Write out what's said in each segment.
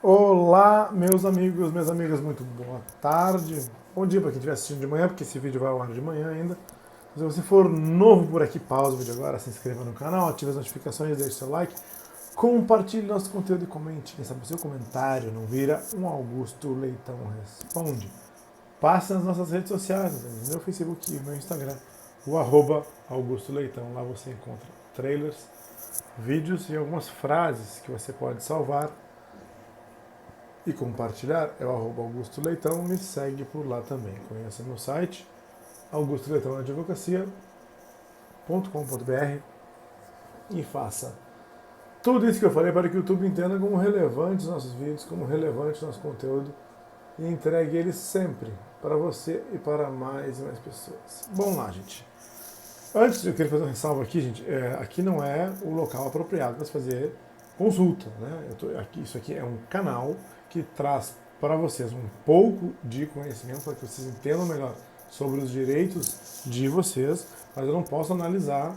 Olá, meus amigos, minhas amigas, muito boa tarde. Bom dia para quem estiver assistindo de manhã, porque esse vídeo vai ao ar de manhã ainda. Se você for novo por aqui, pausa o vídeo agora, se inscreva no canal, ative as notificações, deixe seu like, compartilhe nosso conteúdo e comente. Quem sabe o seu comentário não vira um Augusto Leitão Responde. Passe nas nossas redes sociais, no meu Facebook e no meu Instagram, o Augusto Leitão. Lá você encontra trailers, vídeos e algumas frases que você pode salvar e compartilhar. É o Augusto Leitão, me segue por lá também. Conheça meu site, augustoleitãoadvocacia.com.br e faça tudo isso que eu falei para que o YouTube entenda como relevante os nossos vídeos, como relevante o nosso conteúdo e entregue ele sempre para você e para mais e mais pessoas. Bom lá, gente. Antes, eu queria fazer uma ressalva aqui, gente. Aqui não é o local apropriado para se fazer consulta, né? Isso aqui é um canal que traz para vocês um pouco de conhecimento para que vocês entendam melhor sobre os direitos de vocês, mas eu não posso analisar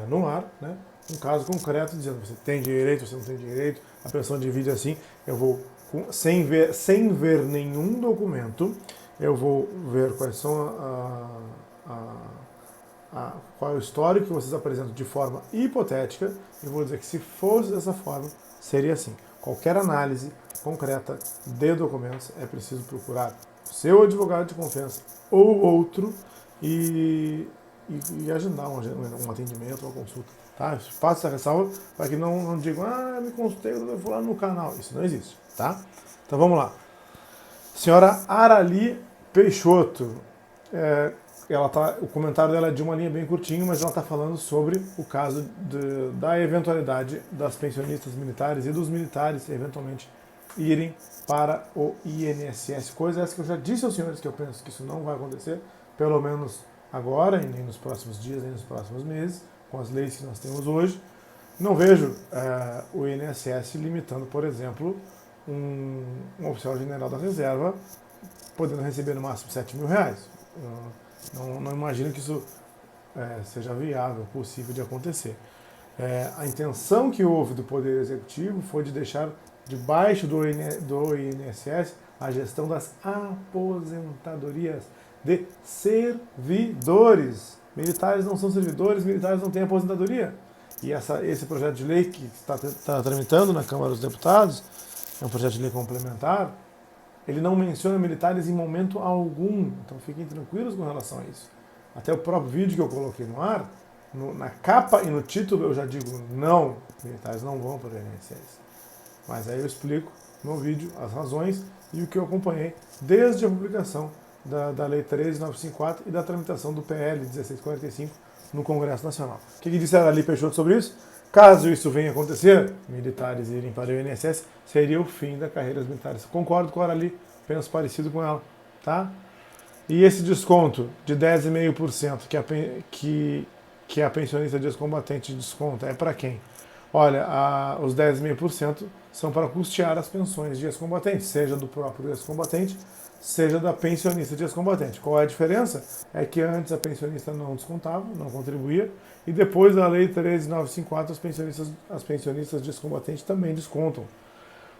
no ar, né, um caso concreto dizendo você tem direito, você não tem direito, a pessoa divide assim, eu vou, sem ver nenhum documento, eu vou ver quais são qual é o histórico que vocês apresentam de forma hipotética e vou dizer que se fosse dessa forma, seria assim. Qualquer análise concreta de documentos é preciso procurar o seu advogado de confiança ou outro e agendar um atendimento, uma consulta. Tá? Faça essa ressalva para que não digam, me consultei, eu vou lá no canal. Isso não existe. Tá? Então vamos lá. Senhora Arali Peixoto, o comentário dela é de uma linha bem curtinho, mas ela está falando sobre o caso da eventualidade das pensionistas militares e dos militares eventualmente irem para o INSS. Coisa essa que eu já disse aos senhores que eu penso que isso não vai acontecer, pelo menos agora, e nem nos próximos dias, nem nos próximos meses, com as leis que nós temos hoje. Não vejo o INSS limitando, por exemplo, um oficial general da reserva podendo receber no máximo R$ 7.000. Não imagino que isso seja viável, possível de acontecer. A intenção que houve do Poder Executivo foi de deixar debaixo do INSS a gestão das aposentadorias de servidores. Militares não são servidores, militares não têm aposentadoria. E esse projeto de lei que está tramitando na Câmara dos Deputados, é um projeto de lei complementar, ele não menciona militares em momento algum, então fiquem tranquilos com relação a isso. Até o próprio vídeo que eu coloquei no ar, na capa e no título eu já digo, não, militares não vão para o INSS. Mas aí eu explico no vídeo as razões e o que eu acompanhei desde a publicação da Lei 13954 e da tramitação do PL 1645 no Congresso Nacional. O que disse a Arali Peixoto sobre isso? Caso isso venha a acontecer, militares irem para o INSS, seria o fim da carreira dos militares. Concordo com a Arali, penso parecido com ela. Tá? E esse desconto de 10,5% que a pensionista de ex-combatente desconta é para quem? Olha, os 10,5% são para custear as pensões de ex-combatente, seja do próprio ex-combatente, seja da pensionista de ex-combatente. Qual é a diferença? É que antes a pensionista não descontava, não contribuía, e depois da Lei 13954 as pensionistas de ex-combatente também descontam.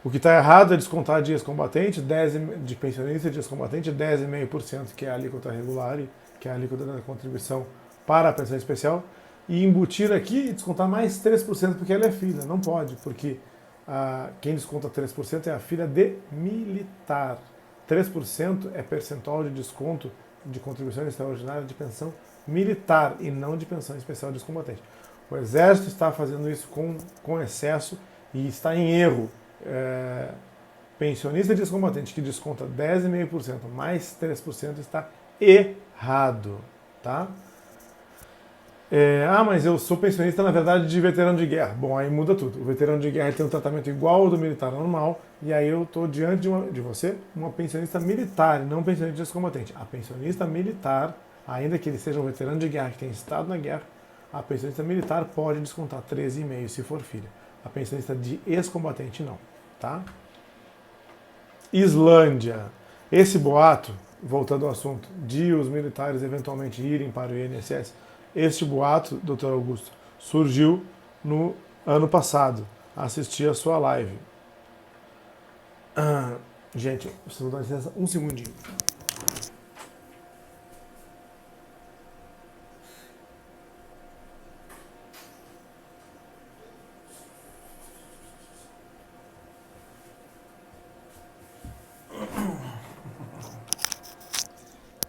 O que está errado é descontar de ex-combatente, de pensionista de ex-combatente, 10,5%, que é a alíquota regular, que é a alíquota da contribuição para a pensão especial, e embutir aqui e descontar mais 3% porque ela é filha. Não pode, porque quem desconta 3% é a filha de militar. 3% é percentual de desconto de contribuição extraordinária de pensão militar e não de pensão especial de ex-combatente. O Exército está fazendo isso com excesso e está em erro. Pensionista de ex-combatente que desconta 10,5% mais 3% está errado. Tá? Mas eu sou pensionista, na verdade, de veterano de guerra. Bom, aí muda tudo. O veterano de guerra tem um tratamento igual ao do militar normal, e aí eu estou diante de você, uma pensionista militar, e não um pensionista de ex-combatente. A pensionista militar, ainda que ele seja um veterano de guerra que tenha estado na guerra, a pensionista militar pode descontar 13,5% se for filha. A pensionista de ex-combatente não. Tá? Islândia. Esse boato, voltando ao assunto, de os militares eventualmente irem para o INSS, este boato, doutor Augusto, surgiu no ano passado. Assisti a sua live. Gente, vocês vão dar licença um segundinho.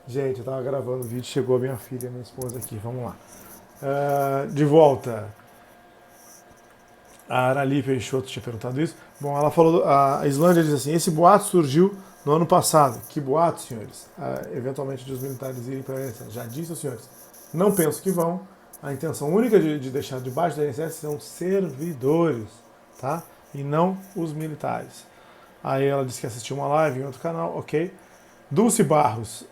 Gente, eu tava gravando o vídeo, chegou a minha filha, minha esposa aqui, vamos lá. De volta. A Arali Peixoto tinha perguntado isso. Bom, ela falou, a Islândia diz assim, esse boato surgiu no ano passado. Que boato, senhores? Eventualmente de os militares irem para a INSS. Já disse aos senhores, não penso que vão. A intenção única de deixar debaixo da INSS são servidores, tá? E não os militares. Aí ela disse que assistiu uma live em outro canal, ok. Dulce Barros.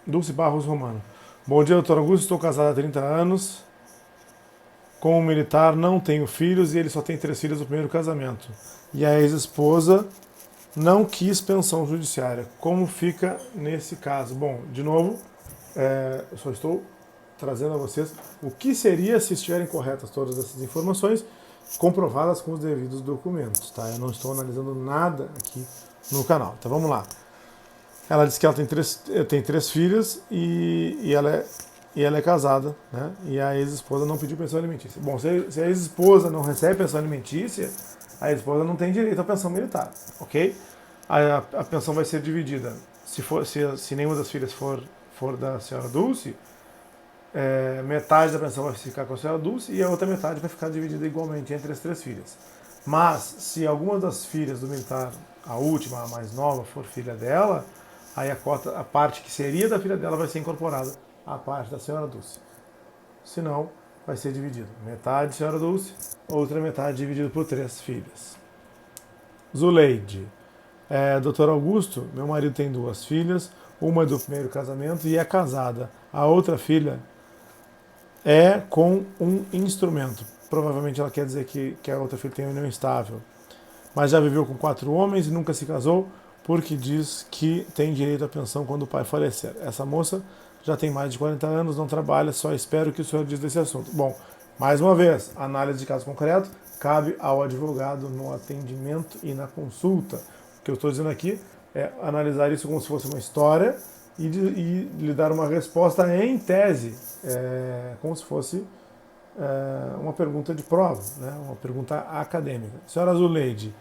Dulce Barros Romano. Bom dia, doutor Augusto. Estou casado há 30 anos. Com um militar, não tenho filhos e ele só tem 3 filhos do primeiro casamento. E a ex-esposa não quis pensão judiciária. Como fica nesse caso? Bom, de novo, eu só estou trazendo a vocês o que seria se estiverem corretas todas essas informações, comprovadas com os devidos documentos. Tá? Eu não estou analisando nada aqui no canal. Então vamos lá. Ela disse que ela tem três filhas e ela é casada, né? E a ex-esposa não pediu pensão alimentícia. Bom, se a ex-esposa não recebe pensão alimentícia, a ex-esposa não tem direito à pensão militar, ok? A pensão vai ser dividida. Se nenhuma das filhas for da senhora Dulce, metade da pensão vai ficar com a senhora Dulce e a outra metade vai ficar dividida igualmente entre as 3 filhas. Mas, se alguma das filhas do militar, a última, a mais nova, for filha dela, aí a parte que seria da filha dela vai ser incorporada à parte da senhora Dulce. Se não, vai ser dividido. Metade senhora Dulce, outra metade dividido por 3 filhas. Zuleide. Doutor Augusto, meu marido tem 2 filhas, uma é do primeiro casamento e é casada. A outra filha é com um instrumento. Provavelmente ela quer dizer que a outra filha tem união estável. Mas já viveu com 4 homens e nunca se casou porque diz que tem direito à pensão quando o pai falecer. Essa moça já tem mais de 40 anos, não trabalha, só espero que o senhor diz desse assunto. Bom, mais uma vez, análise de caso concreto cabe ao advogado no atendimento e na consulta. O que eu estou dizendo aqui é analisar isso como se fosse uma história e lhe dar uma resposta em tese, como se fosse uma pergunta de prova, né? Uma pergunta acadêmica. Senhora Zuleide,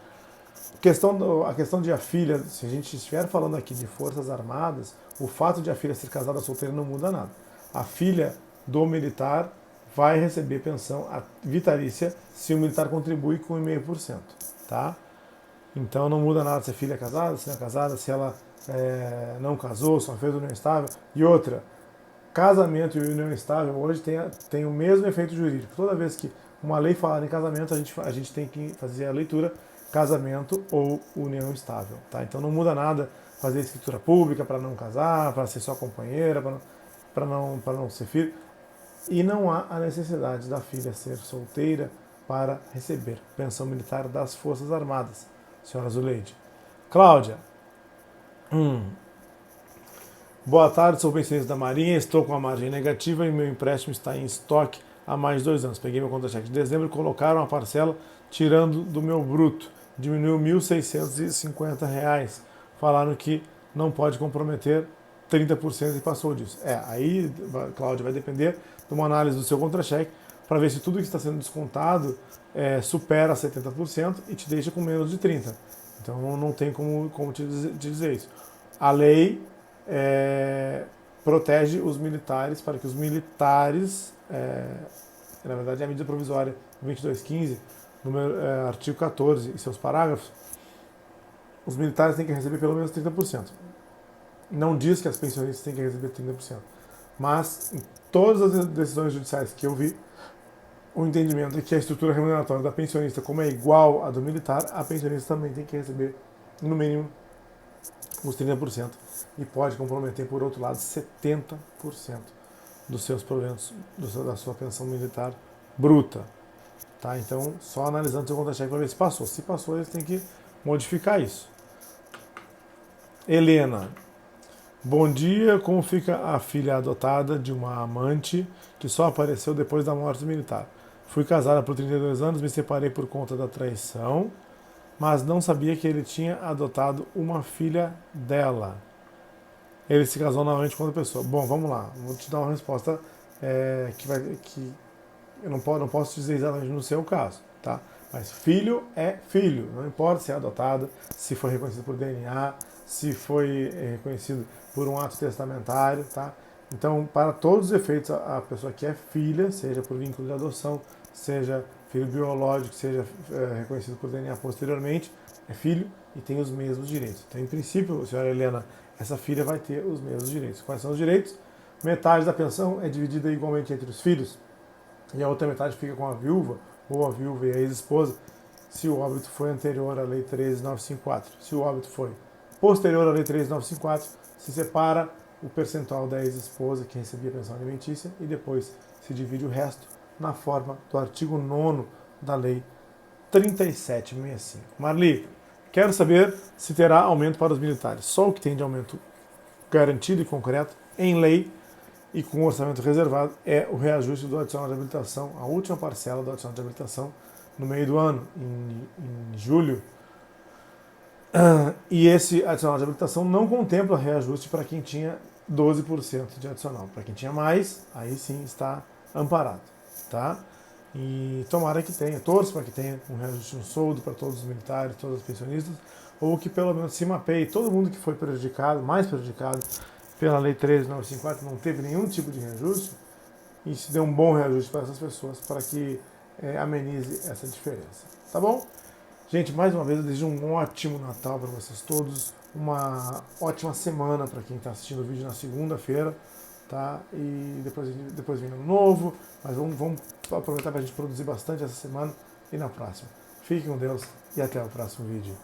a questão de a filha, se a gente estiver falando aqui de Forças Armadas, o fato de a filha ser casada solteira não muda nada. A filha do militar vai receber pensão vitalícia se o militar contribui com 0,5%, tá? Então não muda nada se a filha é casada, se não é casada, se ela não casou, só fez união estável. E outra, casamento e união estável hoje tem o mesmo efeito jurídico. Toda vez que uma lei falar em casamento, a gente tem que fazer a leitura casamento ou união estável, tá? Então não muda nada fazer escritura pública para não casar, para ser só companheira, para não ser filho. E não há a necessidade da filha ser solteira para receber pensão militar das Forças Armadas, senhora Zuleide. Cláudia. Boa tarde, sou pensionista da Marinha, estou com a margem negativa e meu empréstimo está em estoque há mais de 2 anos. Peguei meu contra-cheque de dezembro e colocaram a parcela tirando do meu bruto. Diminuiu R$ 1.650. Falaram que não pode comprometer 30% e passou disso. Aí, Cláudia, vai depender de uma análise do seu contra-cheque para ver se tudo que está sendo descontado supera 70% e te deixa com menos de 30%. Então não tem como te dizer isso. A lei protege os militares para que os militares, na verdade é a medida provisória 2215, artigo 14 e seus parágrafos, os militares têm que receber pelo menos 30%. Não diz que as pensionistas têm que receber 30%. Mas em todas as decisões judiciais que eu vi, o entendimento é que a estrutura remuneratória da pensionista, como é igual à do militar, a pensionista também tem que receber, no mínimo, os 30% e pode comprometer, por outro lado, 70% dos seus proventos, da sua pensão militar bruta. Tá? Então, só analisando o seu contra-cheque para ver se passou. Se passou, eles têm que modificar isso. Helena. Bom dia, como fica a filha adotada de uma amante que só apareceu depois da morte do militar? Fui casada por 32 anos, me separei por conta da traição mas não sabia que ele tinha adotado uma filha dela. Ele se casou novamente com outra pessoa. Bom, vamos lá. Vou te dar uma resposta que eu não posso dizer exatamente no seu caso, tá? Mas filho é filho, não importa se é adotado, se foi reconhecido por DNA, se foi reconhecido por um ato testamentário, tá? Então, para todos os efeitos, a pessoa que é filha, seja por vínculo de adoção, seja filho biológico, seja reconhecido por DNA posteriormente, é filho e tem os mesmos direitos. Então, em princípio, senhora Helena, essa filha vai ter os mesmos direitos. Quais são os direitos? Metade da pensão é dividida igualmente entre os filhos e a outra metade fica com a viúva ou a viúva e a ex-esposa se o óbito foi anterior à Lei 13.954. Se o óbito foi posterior à Lei 13.954, se separa o percentual da ex-esposa que recebia pensão alimentícia e depois se divide o resto na forma do artigo 9º da Lei 3765. Marli, quero saber se terá aumento para os militares. Só o que tem de aumento garantido e concreto em lei e com orçamento reservado é o reajuste do adicional de habilitação, a última parcela do adicional de habilitação no meio do ano, em julho. E esse adicional de habilitação não contempla reajuste para quem tinha 12% de adicional. Para quem tinha mais, aí sim está amparado, tá? E tomara que tenha, torço para que tenha um reajuste no soldo para todos os militares, todos os pensionistas, ou que pelo menos se mapeie todo mundo que foi prejudicado, mais prejudicado pela Lei 13.954, não teve nenhum tipo de reajuste, e se dê um bom reajuste para essas pessoas, para que amenize essa diferença. Tá bom? Gente, mais uma vez eu desejo um ótimo Natal para vocês todos, uma ótima semana para quem está assistindo o vídeo na segunda-feira, tá? E depois vem ano novo, mas vamos aproveitar para a gente produzir bastante essa semana e na próxima. Fiquem com Deus e até o próximo vídeo.